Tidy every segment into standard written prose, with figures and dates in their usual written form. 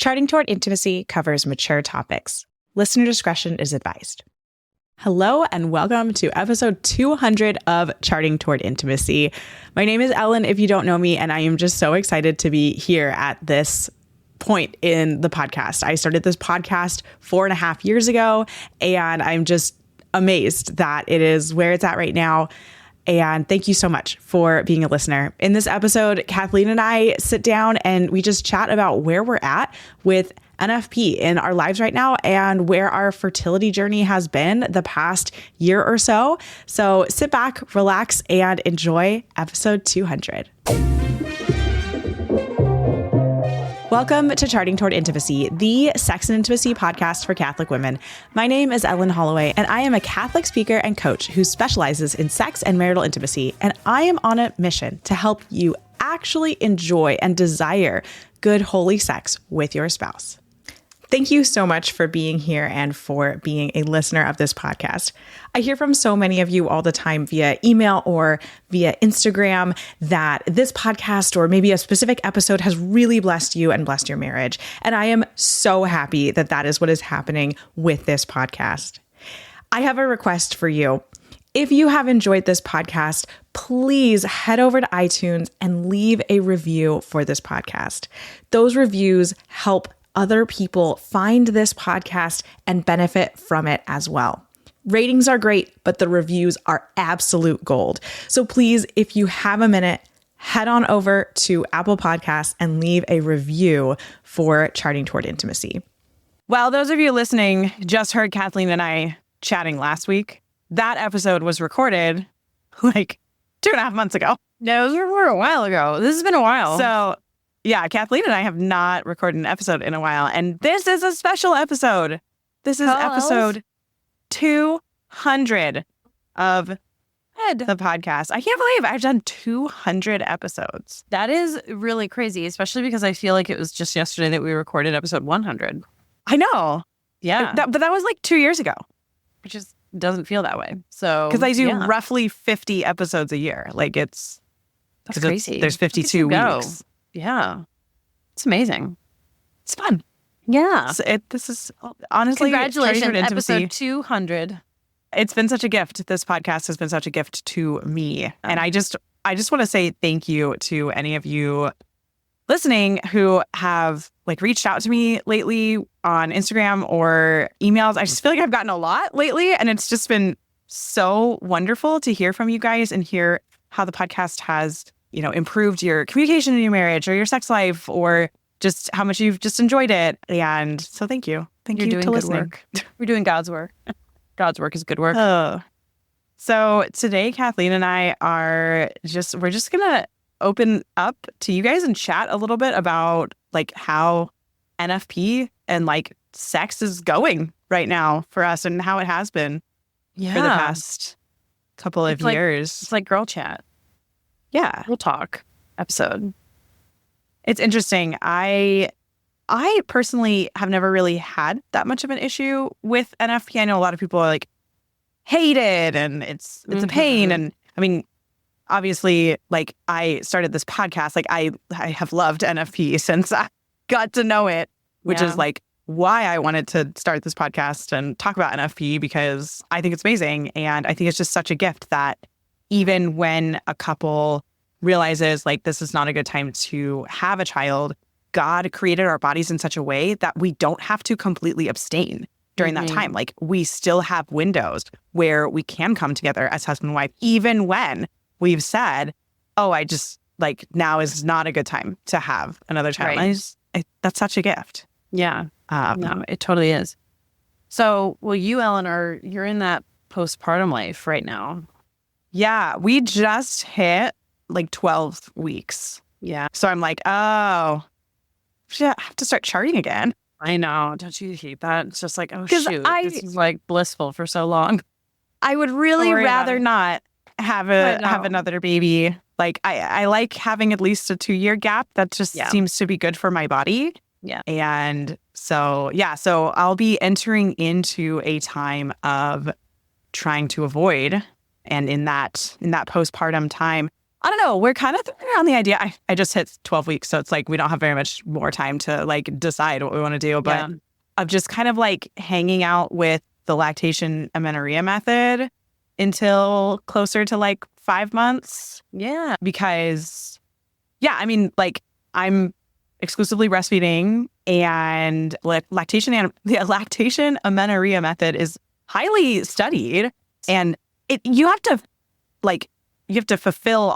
Charting Toward Intimacy covers mature topics. Listener discretion is advised. Hello and welcome to episode 200 of Charting Toward Intimacy. My name is Ellen, if you don't know me, and I am just so excited to be here at this point in the podcast. I started this podcast 4.5 years ago, and I'm just amazed that it is where it's at right now. And thank you so much for being a listener. In this episode, Kathleen and I sit down and we just chat about where we're at with NFP in our lives right now and where our fertility journey has been the past year or so. So sit back, relax, and enjoy episode 200. Welcome to Charting Toward Intimacy, the sex and intimacy podcast for Catholic women. My name is Ellen Holloway, and I am a Catholic speaker and coach who specializes in sex and marital intimacy. And I am on a mission to help you actually enjoy and desire good, holy sex with your spouse. Thank you so much for being here and for being a listener of this podcast. I hear from so many of you all the time via email or via Instagram that this podcast or maybe a specific episode has really blessed you and blessed your marriage. And I am so happy that that is what is happening with this podcast. I have a request for you. If you have enjoyed this podcast, please head over to iTunes and leave a review for this podcast. Those reviews help other people find this podcast and benefit from it as well. Ratings are great, but the reviews are absolute gold. So please, if you have a minute, head on over to Apple Podcasts and leave a review for Charting Toward Intimacy. Well, those of you listening just heard Kathleen and I chatting last week. That episode was recorded like 2.5 months ago. No, it was recorded a while ago. This has been a while. So yeah, Kathleen and I have not recorded an episode in a while, and this is a special episode. This is episode 200 of the podcast. I can't believe I've done 200 episodes. That is really crazy, especially because I feel like it was just yesterday that we recorded episode 100. I know. Yeah. But that was like 2 years ago. It just doesn't feel that way. So because I do roughly 50 episodes a year. Like that's crazy. There's 52 weeks. Yeah. It's amazing. It's fun. Yeah. So this is honestly, congratulations, episode 200. It's been such a gift. This podcast has been such a gift to me. And I just want to say thank you to any of you listening who have like reached out to me lately on Instagram or emails. I just feel like I've gotten a lot lately, and it's just been so wonderful to hear from you guys and hear how the podcast has improved your communication in your marriage or your sex life, or just how much you've just enjoyed it. And so thank you. Thank you for listening. Work. We're doing God's work. God's work is good work. So today, Kathleen and I we're just going to open up to you guys and chat a little bit about like how NFP and like sex is going right now for us and how it has been for the past couple of years. It's like girl chat. Yeah. We'll talk episode. It's interesting. I personally have never really had that much of an issue with NFP. I know a lot of people are like, hate it and it's a pain. And I mean, obviously, like I started this podcast, like I have loved NFP since I got to know it, which is like why I wanted to start this podcast and talk about NFP, because I think it's amazing. And I think it's just such a gift that even when a couple realizes like this is not a good time to have a child, God created our bodies in such a way that we don't have to completely abstain during that time. Like we still have windows where we can come together as husband and wife, even when we've said, oh, I just like now is not a good time to have another child. Right. That's such a gift. Yeah. No, it totally is. So, well, you, Ellen, you're in that postpartum life right now. Yeah, we just hit like 12 weeks. Yeah. So I'm like, oh, shit, I have to start charting again. I know. Don't you hate that? It's just like, oh, shoot. This is like blissful for so long. I would really rather not have another baby. Like I like having at least a 2-year gap. That just seems to be good for my body. Yeah. And so I'll be entering into a time of trying to avoid. And in that postpartum time, I don't know. We're kind of on the idea. I just hit 12 weeks. So it's like we don't have very much more time to like decide what we want to do. But of just kind of like hanging out with the lactation amenorrhea method until closer to like 5 months. Yeah. Because, yeah, I mean, like I'm exclusively breastfeeding and the lactation amenorrhea method is highly studied. And you have to fulfill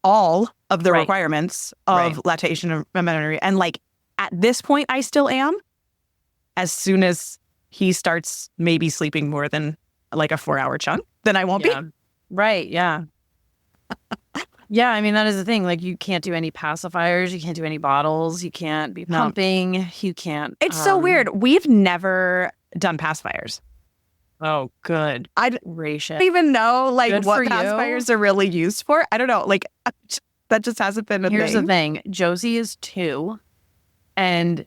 all of the requirements of lactation amenorrhea. And like at this point, I still am. As soon as he starts maybe sleeping more than like a 4-hour chunk, then I won't be. Right. Yeah. Yeah. I mean, that is the thing. Like you can't do any pacifiers. You can't do any bottles. You can't be pumping. You can't. It's so weird. We've never done pacifiers. Oh, good. I don't even know like Good what for you. pacifiers are really used for. I don't know. Like that just hasn't been a thing. Here's the thing. Josie is 2 and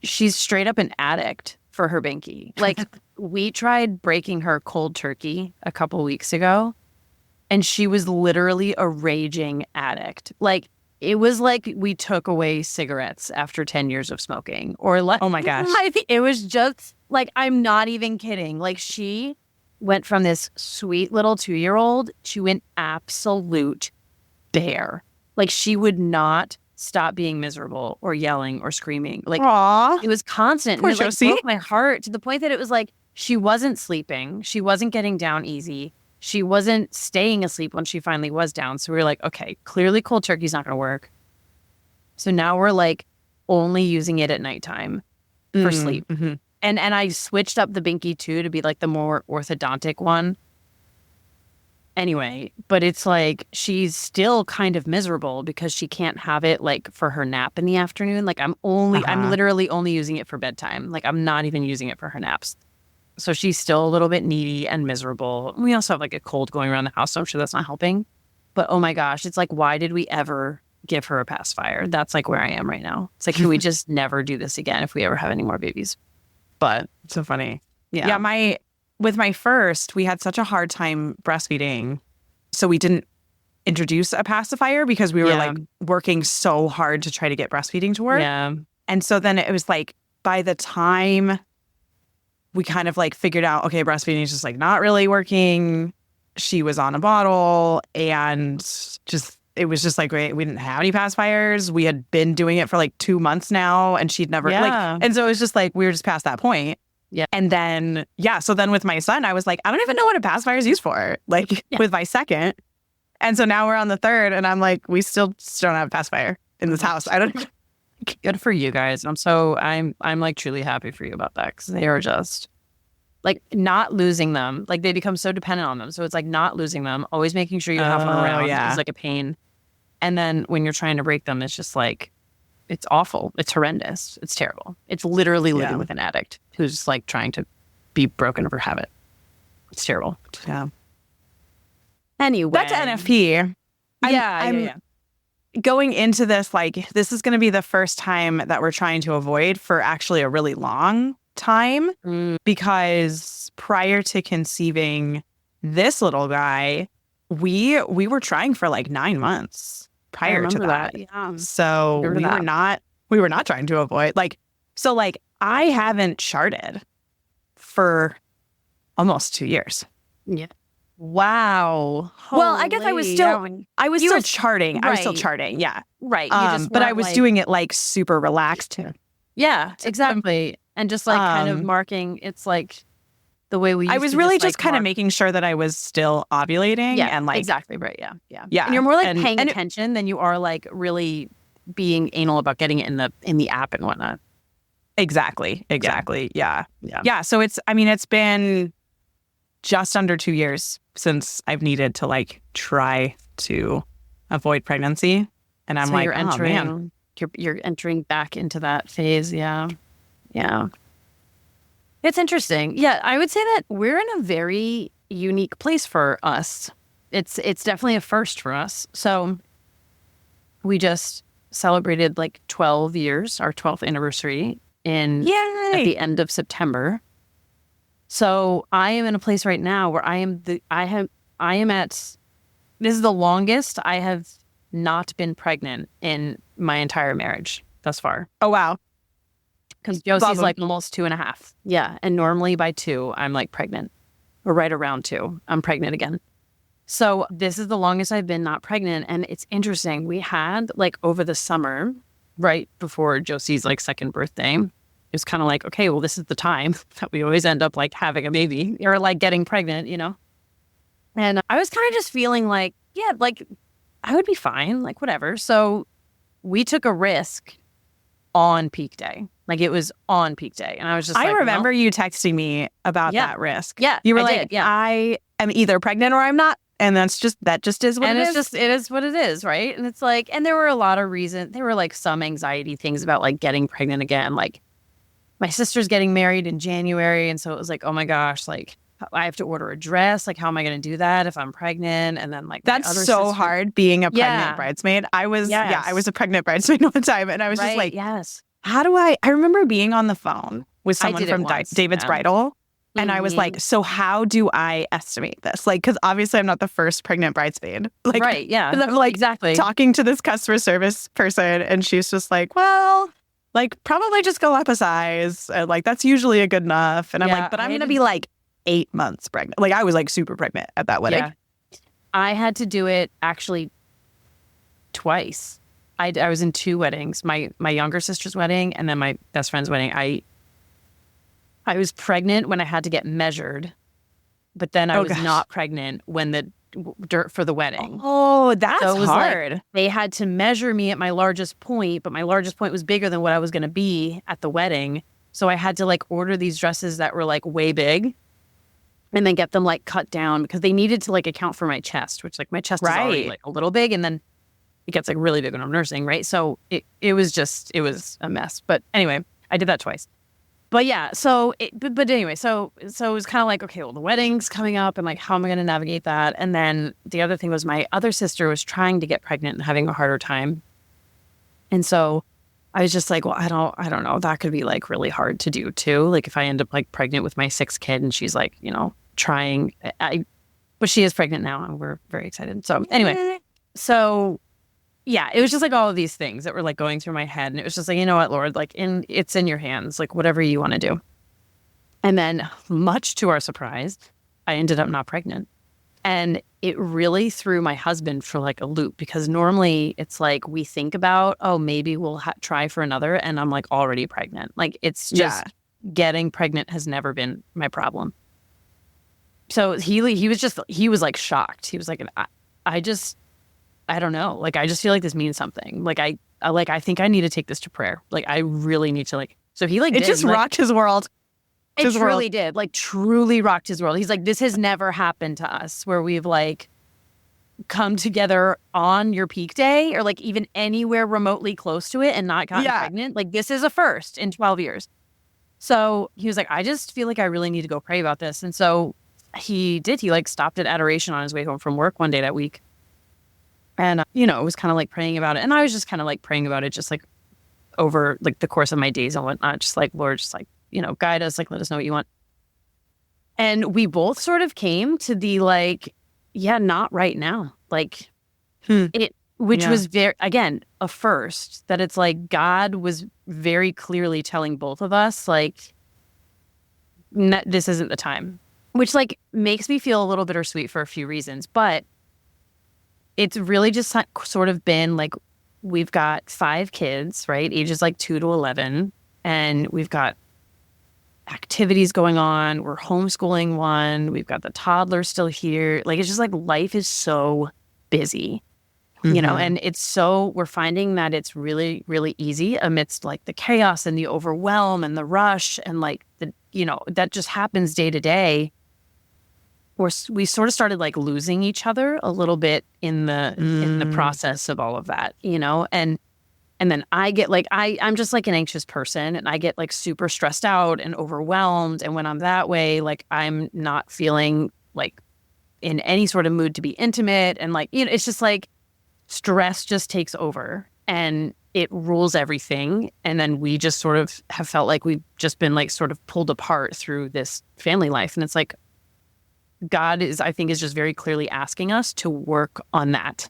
she's straight up an addict for her binky. Like we tried breaking her cold turkey a couple weeks ago and she was literally a raging addict. Like it was like we took away cigarettes after 10 years of smoking or like, oh my gosh. It was just like, I'm not even kidding. Like she went from this sweet little 2-year-old to an absolute bear. Like she would not stop being miserable or yelling or screaming. Like Aww. it was constant. Poor and it like, Josie. broke my heart to the point that it was like she wasn't sleeping. She wasn't getting down easy. She wasn't staying asleep when she finally was down. So we were like, okay, clearly cold turkey's not going to work. So now we're like only using it at nighttime for sleep. Mm-hmm. And I switched up the binky too to be like the more orthodontic one. Anyway, but it's like she's still kind of miserable because she can't have it like for her nap in the afternoon. Like I'm literally only using it for bedtime. Like I'm not even using it for her naps. So she's still a little bit needy and miserable. We also have like a cold going around the house, so I'm sure that's not helping. But oh my gosh, it's like, why did we ever give her a pacifier? That's like where I am right now. It's like, can we just never do this again if we ever have any more babies? But it's so funny. Yeah. With my first, we had such a hard time breastfeeding. So we didn't introduce a pacifier because we were like working so hard to try to get breastfeeding to work. Yeah. And so then it was like by the time we kind of like figured out, okay, breastfeeding is just like not really working. She was on a bottle and it was just like, we didn't have any pacifiers. We had been doing it for like 2 months now and she'd never and so it was just like, we were just past that point. Yeah. And then, so then with my son, I was like, I don't even know what a pacifier is used for, like with my second. And so now we're on the third and I'm like, we still don't have a pacifier in this house. I don't. Good for you guys. I'm like truly happy for you about that because they are just like not losing them. Like they become so dependent on them. So it's like not losing them, always making sure you have them around is like a pain. And then when you're trying to break them, it's just like, it's awful. It's horrendous. It's terrible. It's literally living with an addict who's just like trying to be broken of her habit. It's terrible. Yeah. Anyway. Back to NFP. I'm going into this, like, this is going to be the first time that we're trying to avoid for actually a really long time because prior to conceiving this little guy, we were trying for like 9 months prior to that. Yeah. So we were not trying to avoid I haven't charted for almost 2 years. Yeah. Wow. Well, I guess I was still charting. Right. I was still charting. Yeah. Right. But I was doing it like super relaxed too. Yeah, exactly. And just like kind of marking, it's like the way we used I was to really just kind of making sure that I was still ovulating. Yeah, and like exactly right. Yeah. Yeah. And you're more like paying attention than you are like really being anal about getting it in the app and whatnot. Exactly. Yeah. So it's been just under 2 years since I've needed to like try to avoid pregnancy. And I'm like, you're you're entering back into that phase. Yeah. Yeah. It's interesting. Yeah. I would say that we're in a very unique place for us. It's definitely a first for us. So we just celebrated like 12 years, our 12th anniversary at the end of September. So I am in a place right now where I am at this is the longest I have not been pregnant in my entire marriage thus far. Oh, wow. Because Josie's like almost 2.5. Yeah. And normally by 2, I'm like pregnant, or right around 2, I'm pregnant again. So this is the longest I've been not pregnant. And it's interesting. We had like over the summer, right before Josie's like 2nd birthday, it was kind of like, okay, well, this is the time that we always end up like having a baby or like getting pregnant, you know? And I was kind of just feeling like, yeah, like I would be fine, like whatever. So we took a risk on peak day. Like it was on peak day. And I was just I like, remember well, you texting me about Yeah. that risk. Yeah, You were I like, did, yeah. I am either pregnant or I'm not. And that just is what and it it's is. just, it is what it is, right? And it's like, and there were a lot of reasons. There were like some anxiety things about like getting pregnant again. Like my sister's getting married in January. And so it was like, oh my gosh, like I have to order a dress. Like, how am I going to do that if I'm pregnant? And then like, my That's other so sister- hard being a pregnant Yeah. bridesmaid. I was Yes. I was a pregnant bridesmaid one time, and I was just Right, like, yes. how do I remember being on the phone with I someone did it from once, David's yeah. Bridal, and I was Mhm. like, so how do I estimate this? Like, because obviously I'm not the first pregnant bridesmaid. Like, Right, yeah. and I'm like Exactly. talking to this customer service person, and she's just like, well, like probably just go up a size, and like that's usually a good enough. And I'm Yeah, like, but I I'm had gonna to- be like 8 months pregnant. Like I was like super pregnant at that wedding. Yeah. I had to do it actually twice. I was in 2 weddings, my younger sister's wedding and then my best friend's wedding. I was pregnant when I had to get measured, but then I Oh, was gosh. not pregnant when the dirt for the wedding. Oh, that's So it was hard. like they had to measure me at my largest point, but my largest point was bigger than what I was going to be at the wedding. So I had to like order these dresses that were like way big and then get them like cut down because they needed to like account for my chest, which like my chest is already Right. like a little big and then it gets like really big when I'm nursing, right? So it was a mess. But anyway, I did that twice. But yeah, but anyway, so it was kind of like, okay, well, the wedding's coming up and like, how am I going to navigate that? And then the other thing was my other sister was trying to get pregnant and having a harder time. And so I was just like, well, I don't know. That could be like really hard to do too. Like if I end up like pregnant with my 6th kid and she's like, you know, trying, but she is pregnant now and we're very excited. So anyway, so yeah, it was just like all of these things that were like going through my head. And it was just like, you know what, Lord, like it's in your hands, like whatever you want to do. And then much to our surprise, I ended up not pregnant. And it really threw my husband for like a loop because normally it's like we think about, oh, maybe we'll try for another. And I'm like already pregnant. Like it's just getting pregnant has never been my problem. So he was like shocked. He was like, I don't know. Like, I just feel like this means something. Like, I think I need to take this to prayer. Like, I really need to like, so he like, It just like, rocked his world. it truly did. Like, truly rocked his world. He's like, this has never happened to us where we've like come together on your peak day or like even anywhere remotely close to it and not gotten pregnant. Like, this is a first in 12 years. So he was like, I just feel like I really need to go pray about this. And so he did. He like stopped at Adoration on his way home from work one day that week. And, you know, it was kind of like praying about it. And I was just kind of like praying about it, just like over like the course of my days and whatnot, just like, Lord, just like, you know, guide us, like, let us know what you want. And we both sort of came to the like, yeah, not right now. Like which was very, again, a first that it's like God was very clearly telling both of us, like, this isn't the time, which like makes me feel a little bittersweet for a few reasons. But it's really just sort of been like, we've got 5 kids, right? Ages like 2 to 11. And we've got activities going on. We're homeschooling one. We've got the toddler still here. Like, it's just like life is so busy, you know, and we're finding that it's really, really easy amidst like the chaos and the overwhelm and the rush and like you know, that just happens day to day. We sort of started like losing each other a little bit in the process of all of that, you know, and then I get like, I'm just like an anxious person and I get like super stressed out and overwhelmed. And when I'm that way, like I'm not feeling like in any sort of mood to be intimate. And like, you know, it's just like stress just takes over and it rules everything. And then we just sort of have felt like we've just been like sort of pulled apart through this family life. And it's like, God I think, is just very clearly asking us to work on that.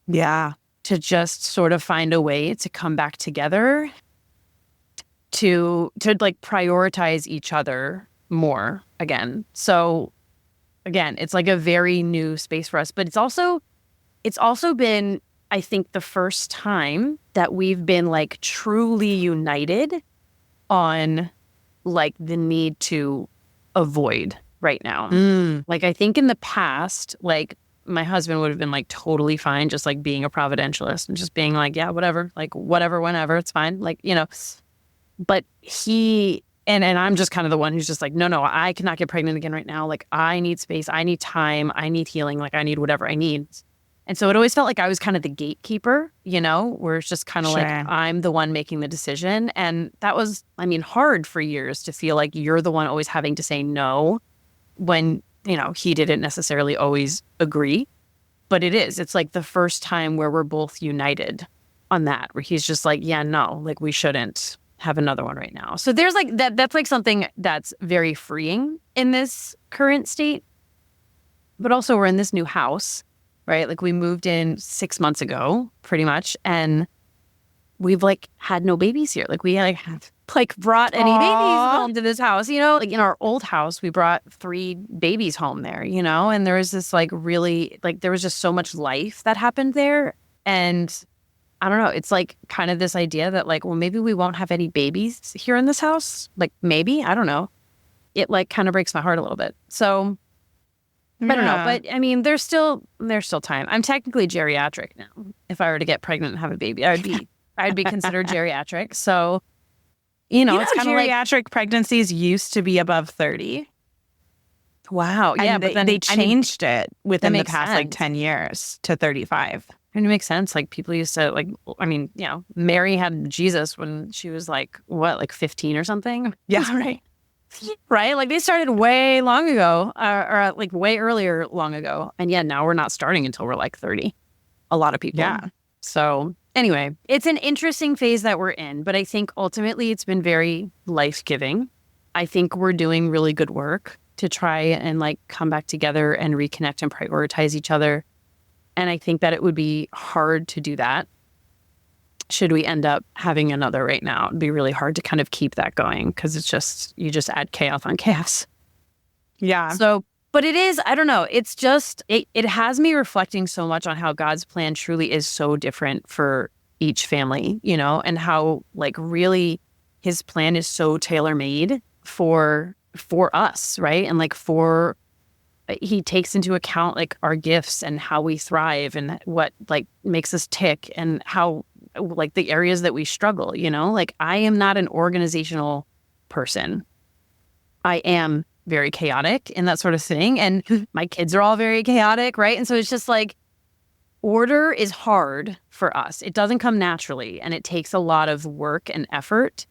Yeah. To just sort of find a way to come back together, to like prioritize each other more again. So again, it's like a very new space for us, but it's also been, I think, the first time that we've been like truly united on like the need to avoid right now. Like, I think in the past, like my husband would have been like totally fine just like being a providentialist and just being like, yeah, whatever, like whatever, whenever, it's fine. Like, you know, but he, and I'm just kind of the one who's just like, no, I cannot get pregnant again right now. Like, I need space, I need time, I need healing, like I need whatever I need. And so it always felt like I was kind of the gatekeeper, you know, where it's just kind of like I'm the one making the decision. And that was, I mean, hard for years to feel like you're the one always having to say no when, you know, he didn't necessarily always agree. But it's like the first time where we're both united on that, where he's just like, yeah, no, like we shouldn't have another one right now. So there's like that's like something that's very freeing in this current state. But also we're in this new house, right? Like we moved in 6 months ago, pretty much. And we've like had no babies here. Like we have like brought any babies home to this house, you know, like in our old house, we brought 3 babies home there, you know, and there was this like really, like there was just so much life that happened there. And I don't know, it's like kind of this idea that like, well, maybe we won't have any babies here in this house. Like maybe, I don't know. It like kind of breaks my heart a little bit. So I don't know, but I mean, there's still time. I'm technically geriatric now. If I were to get pregnant and have a baby, I'd be considered geriatric. So, you know, it's kind of like geriatric pregnancies used to be above 30. Wow. Yeah, And but then they changed it within the past like sense. 10 years to 35. And it makes sense. Like people used to like, I mean, you know, Mary had Jesus when she was like, what, like 15 or something? Yeah, right. Right? Like they started way long ago, or like way earlier long ago. And yeah, now we're not starting until we're like 30. A lot of people. Yeah. So anyway, it's an interesting phase that we're in, but I think ultimately it's been very life-giving. I think we're doing really good work to try and like come back together and reconnect and prioritize each other. And I think that it would be hard to do that should we end up having another right now. It'd be really hard to kind of keep that going because it's just, you just add chaos on chaos. Yeah. So, but it is, I don't know, it's just, it has me reflecting so much on how God's plan truly is so different for each family, you know, and how like really his plan is so tailor-made for us, right? And like he takes into account like our gifts and how we thrive and what like makes us tick and how like the areas that we struggle, you know, like I am not an organizational person. I am very chaotic and that sort of thing. And my kids are all very chaotic, right? And so it's just like order is hard for us. It doesn't come naturally and it takes a lot of work and effort.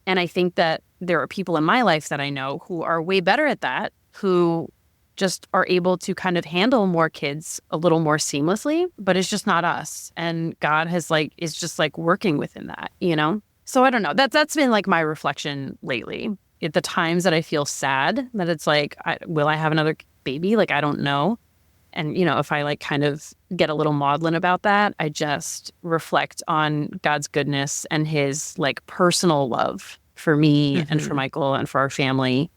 And I think that there are people in my life that I know who are way better at that, who just are able to kind of handle more kids a little more seamlessly, but it's just not us. And God is just like working within that, you know? So I don't know. That's been like my reflection lately. At the times that I feel sad, that it's like, will I have another baby? Like, I don't know. And, you know, if I like kind of get a little maudlin about that, I just reflect on God's goodness and his like personal love for me and for Michael and for our family,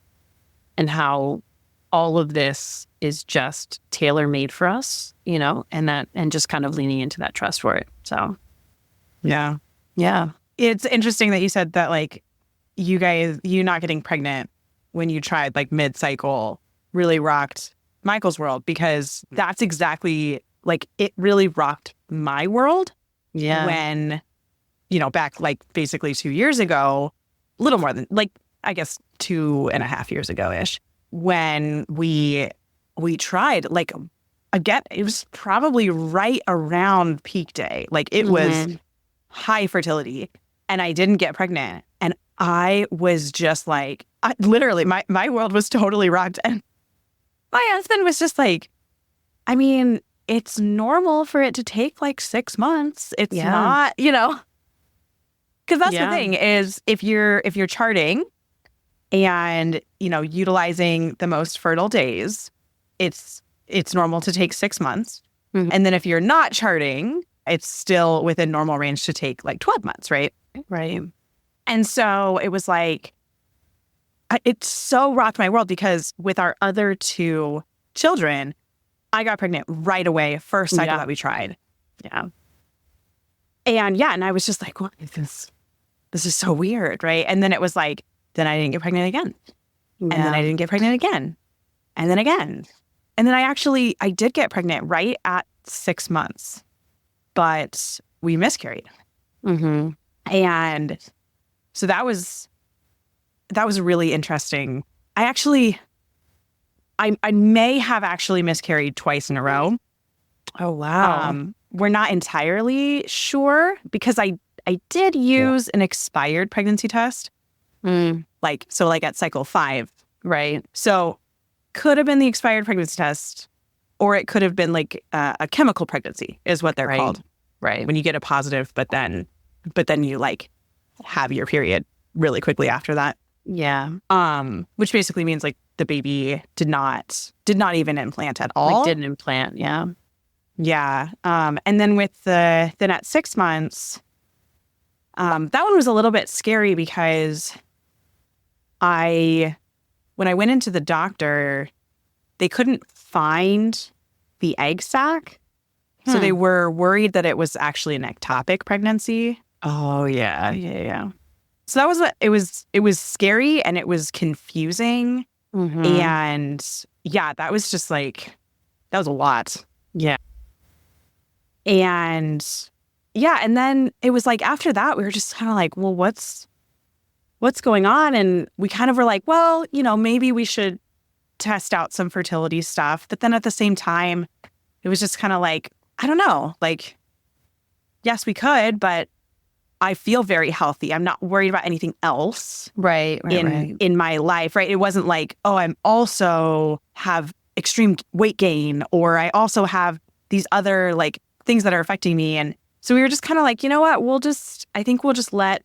and how all of this is just tailor-made for us, you know, and just kind of leaning into that trust for it. So, yeah. It's interesting that you said that, like, you not getting pregnant when you tried, like, mid-cycle really rocked Michael's world, because that's exactly, like, it really rocked my world. Yeah. When, you know, back, like, basically 2 years ago, a little more than, like, I guess 2.5 years ago-ish, when we tried, like, again, it was probably right around peak day. Like, it was high fertility, and I didn't get pregnant. And I was just like, literally, my world was totally rocked. And my husband was just like, I mean, it's normal for it to take like 6 months. It's not, you know, because that's the thing is, if you're charting and, you know, utilizing the most fertile days, it's normal to take 6 months. Mhm. And then if you're not charting, it's still within normal range to take like 12 months, right? Right. And so it was like, it so rocked my world because with our other 2 children, I got pregnant right away, first cycle that we tried. Yeah. And I was just like, what is this? This is so weird, right? And then it was like, then I didn't get pregnant again. And then I didn't get pregnant again. And then again. And then I did get pregnant right at 6 months, but we miscarried. Mm-hmm. And so that was really interesting. I may have actually miscarried twice in a row. Oh, wow. We're not entirely sure because I did use an expired pregnancy test. Like at cycle 5. Right. So could have been the expired pregnancy test, or it could have been like a chemical pregnancy is what they're called. Right. When you get a positive, but then you like have your period really quickly after that. Yeah. Which basically means like the baby did not even implant at all. Like didn't implant. Yeah. Yeah. And then then at 6 months, that one was a little bit scary because when I went into the doctor, they couldn't find the egg sac. So they were worried that it was actually an ectopic pregnancy. Oh, yeah. Yeah. So that was it was scary and it was confusing. Mm-hmm. And that was just like, that was a lot. Yeah. And and then it was like after that, we were just kind of like, well, what's going on? And we kind of were like, well, maybe we should test out some fertility stuff. But then at the same time, it was just kind of like, I don't know, like, yes, we could, but I feel very healthy. I'm not worried about anything else in my life, right? It wasn't like, oh, I'm also have extreme weight gain, or I also have these other like things that are affecting me. And so we were just kind of like, you know what? I think we'll just let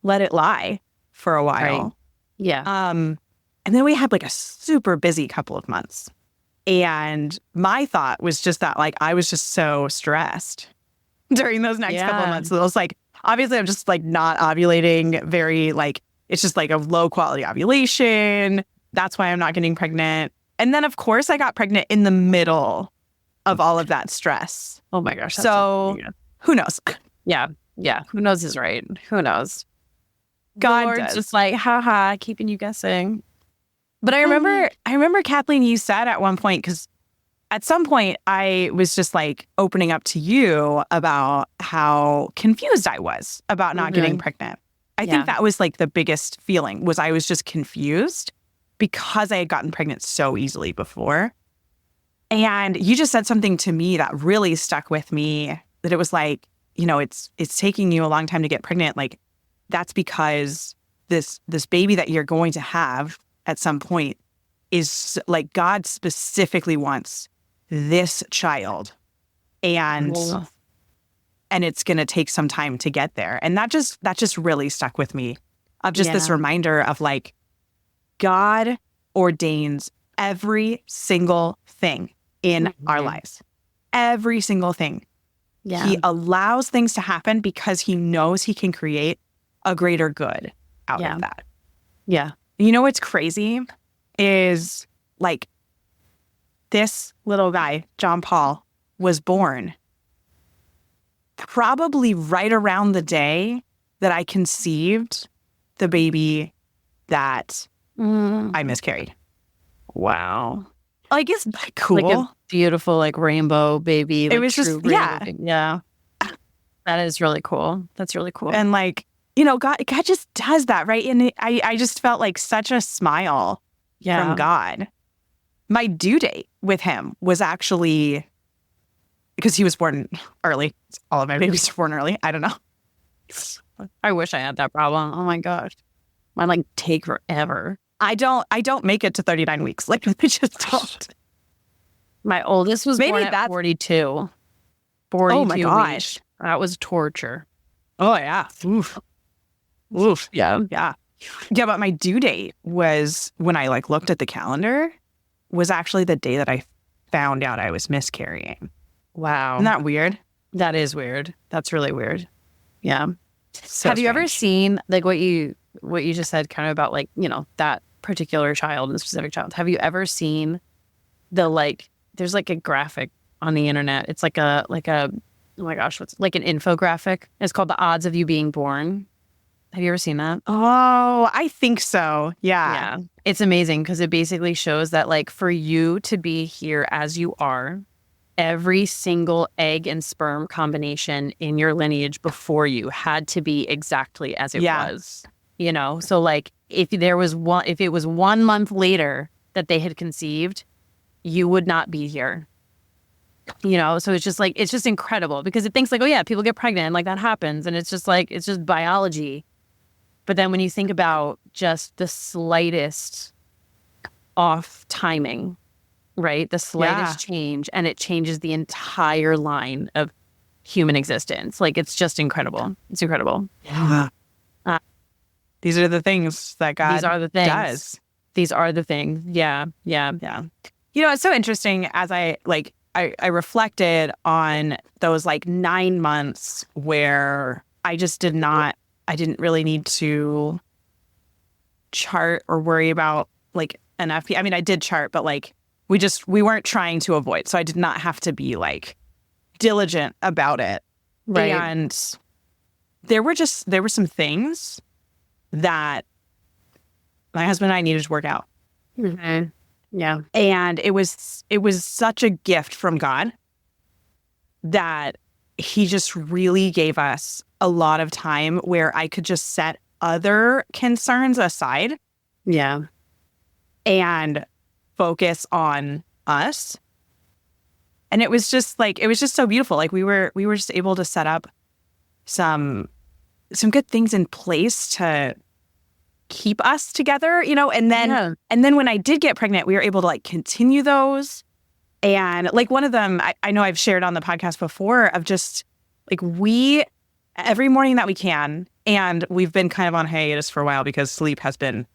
it lie for a while. Right. Yeah. And then we had like a super busy couple of months. And my thought was just that like I was just so stressed during those next couple of months. So it was like, obviously I'm just like not ovulating very like, it's just like a low quality ovulation. That's why I'm not getting pregnant. And then of course I got pregnant in the middle of all of that stress. Oh my gosh. So who knows? Yeah. Yeah. Who knows is right. Who knows? God Lord's does. just like, haha, keeping you guessing. But I remember Kathleen, you said at one point, because at some point I was just like opening up to you about how confused I was about not getting pregnant. I think that was like the biggest feeling, was I was just confused because I had gotten pregnant so easily before. And you just said something to me that really stuck with me, that it was like, it's taking you a long time to get pregnant. Like, that's because this baby that you're going to have at some point is like, God specifically wants this child, and it's going to take some time to get there. And that just really stuck with me, of just this reminder of like, God ordains every single thing in our lives, every single thing. Yeah. He allows things to happen because he knows he can create a greater good out of that. Yeah. You know what's crazy is like, this little guy, John Paul, was born probably right around the day that I conceived the baby that I miscarried. Wow. Like, isn't that cool? Like a beautiful, like rainbow baby. Like it was just, yeah. That is really cool. That's really cool. And like, God just does that, right? And I just felt like such a smile from God. My due date with him was actually, because he was born early. All of my babies are born early. I don't know. I wish I had that problem. Oh my gosh. Mine like take forever. I don't make it to 39 weeks. Like, I just don't. My oldest was born at 42. 42 oh my gosh. Weeks. That was torture. Oh yeah. Oof. Yeah. Yeah. Yeah, but my due date was, when I like looked at the calendar, was actually the day that I found out I was miscarrying. Wow. Isn't that weird? That is weird. That's really weird. Yeah. So Have you ever strange. seen like what you just said kind of about like, you know, that particular child and specific child? Have you ever seen the like there's like a graphic on the internet. It's like a oh my gosh, what's like an infographic. It's called The Odds of You Being Born. Have you ever seen that? Oh, I think so. Yeah. Yeah. It's amazing because it basically shows that like for you to be here as you are, every single egg and sperm combination in your lineage before you had to be exactly as it was. You know, so like if it was 1 month later that they had conceived, you would not be here. You know, so it's just incredible because it thinks like, oh yeah, people get pregnant, like that happens. And it's just biology. But then when you think about just the slightest off timing, right? The slightest change, and it changes the entire line of human existence. Like, it's just incredible. It's incredible. Yeah. These are the things that God does. These are the things. Yeah. Yeah. Yeah. You know, it's so interesting as I reflected on those like 9 months where I just didn't really need to chart or worry about like NFP. I mean, I did chart, but like we weren't trying to avoid. So I did not have to be like diligent about it. Right. And there were some things that my husband and I needed to work out. Mm-hmm. Yeah. And it was such a gift from God that he just really gave us a lot of time where I could just set other concerns aside. Yeah. And focus on us. And it was just so beautiful. Like we were just able to set up some good things in place to keep us together, you know, and then when I did get pregnant, we were able to like continue those. And like one of them, I know I've shared on the podcast before of just like every morning that we can, and we've been kind of on hiatus for a while because sleep has been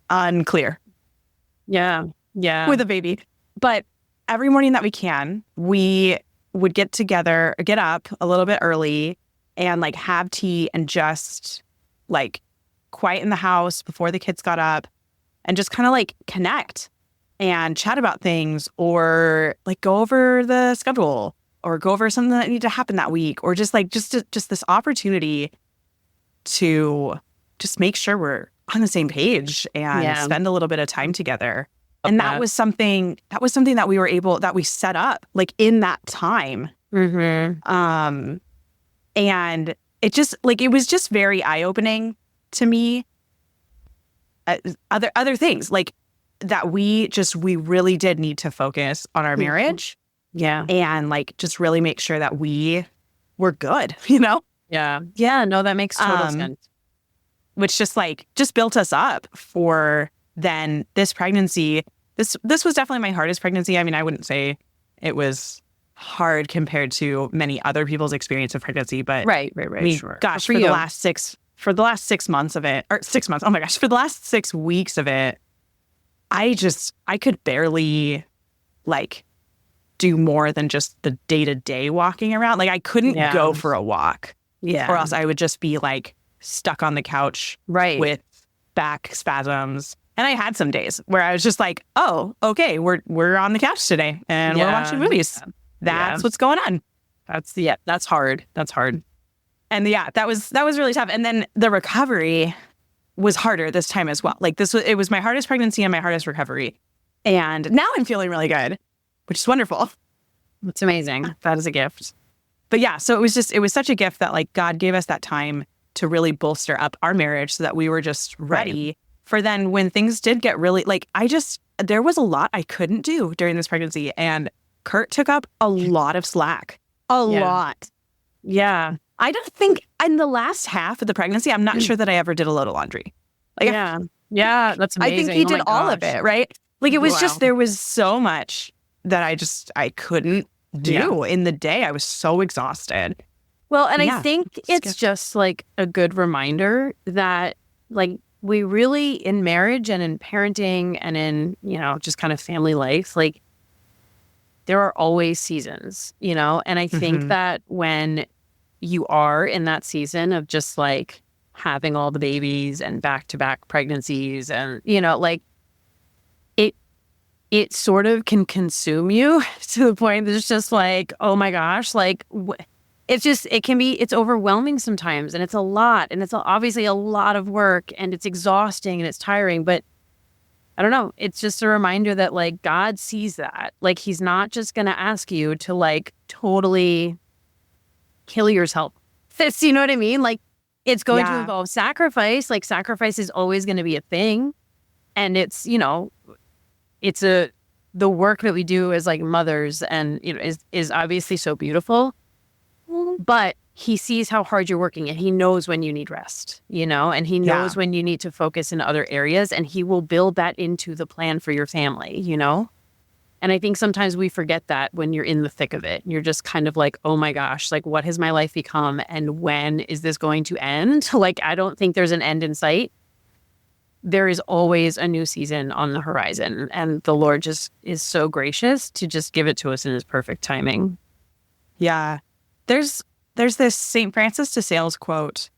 unclear. Yeah. Yeah. With a baby. But every morning that we can, we would get up a little bit early and like have tea and just like quiet in the house before the kids got up and just kind of like connect and chat about things or like go over the schedule or go over something that needed to happen that week or just this opportunity to just make sure we're on the same page and spend a little bit of time together. And that was something that we set up like in that time. Mm-hmm. And it just like, it was just very eye-opening to me. Other things like that we really did need to focus on our marriage. Yeah. And like, just really make sure that we were good, you know? Yeah. Yeah. No, that makes total sense. Which just built us up for then this pregnancy. This was definitely my hardest pregnancy. I mean, I wouldn't say it was hard compared to many other people's experience of pregnancy, but right. I mean, Sure. Gosh, for the last 6 months of it, or 6 months, oh my gosh, for the last 6 weeks of it, I could barely like do more than just the day-to-day walking around. Like I couldn't go for a walk. Yeah. Or else I would just be like stuck on the couch with back spasms. And I had some days where I was just like, oh, okay, we're on the couch today and we're watching movies. Yeah. That's what's going on. That's hard. That's hard. And that was really tough. And then the recovery was harder this time as well. Like it was my hardest pregnancy and my hardest recovery. And now I'm feeling really good, which is wonderful. It's amazing. That is a gift. But yeah, so it was such a gift that like God gave us that time to really bolster up our marriage so that we were just ready for then when things did get really like, there was a lot I couldn't do during this pregnancy, and Kurt took up a lot of slack. A lot. Yeah. I don't think in the last half of the pregnancy, I'm not sure that I ever did a load of laundry. Like, yeah, that's amazing. I think he did all of it, right? Like it was there was so much that I couldn't do in the day. I was so exhausted. Well, and I think it's just like a good reminder that like we really, in marriage and in parenting and in, just kind of family life, like there are always seasons, and I think that when you are in that season of just like having all the babies and back-to-back pregnancies and, like it sort of can consume you to the point that it's just like, oh my gosh, like it's overwhelming sometimes, and it's a lot, and it's obviously a lot of work, and it's exhausting and it's tiring, but I don't know. It's just a reminder that like God sees that. Like he's not just going to ask you to like totally kill yourself. You know what I mean? Like it's going to involve sacrifice. Like sacrifice is always going to be a thing. And it's, the work that we do as like mothers and, is obviously so beautiful, but he sees how hard you're working and he knows when you need rest, and he knows when you need to focus in other areas, and he will build that into the plan for your family, And I think sometimes we forget that when you're in the thick of it. You're just kind of like, oh my gosh, like what has my life become? And when is this going to end? Like, I don't think there's an end in sight. There is always a new season on the horizon. And the Lord just is so gracious to just give it to us in his perfect timing. Yeah. There's this St. Francis de Sales quote.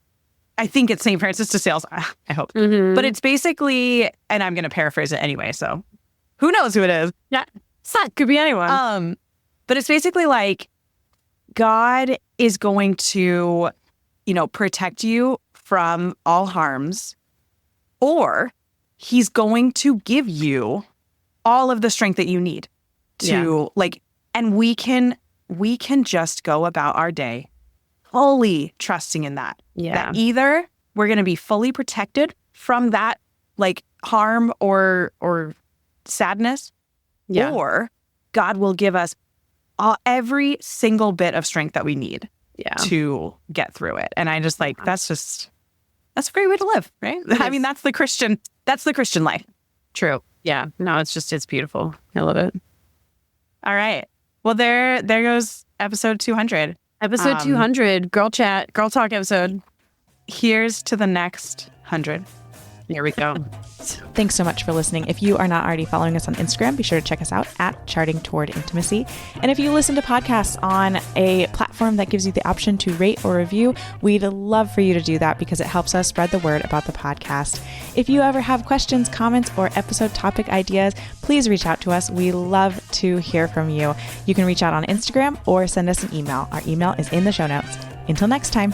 I think it's St. Francis de Sales. I hope. But it's basically, and I'm going to paraphrase it anyway, so who knows who it is? Yeah. Could be anyone. But it's basically like God is going to, protect you from all harms, or he's going to give you all of the strength that you need to and we can just go about our day fully trusting in that. Yeah. That either we're going to be fully protected from that like harm or sadness, or God will give us every single bit of strength that we need to get through it. And I just like, that's a great way to live, right? I mean, that's the Christian life. True. Yeah. No, it's beautiful. I love it. All right. Well, there goes episode 200. Episode 200, girl chat, girl talk episode. Here's to the next 100. Here we go. Thanks so much for listening. If you are not already following us on Instagram, be sure to check us out at Charting Toward Intimacy. And if you listen to podcasts on a platform that gives you the option to rate or review, we'd love for you to do that because it helps us spread the word about the podcast. If you ever have questions, comments, or episode topic ideas, please reach out to us. We love to hear from you. You can reach out on Instagram or send us an email. Our email is in the show notes. Until next time.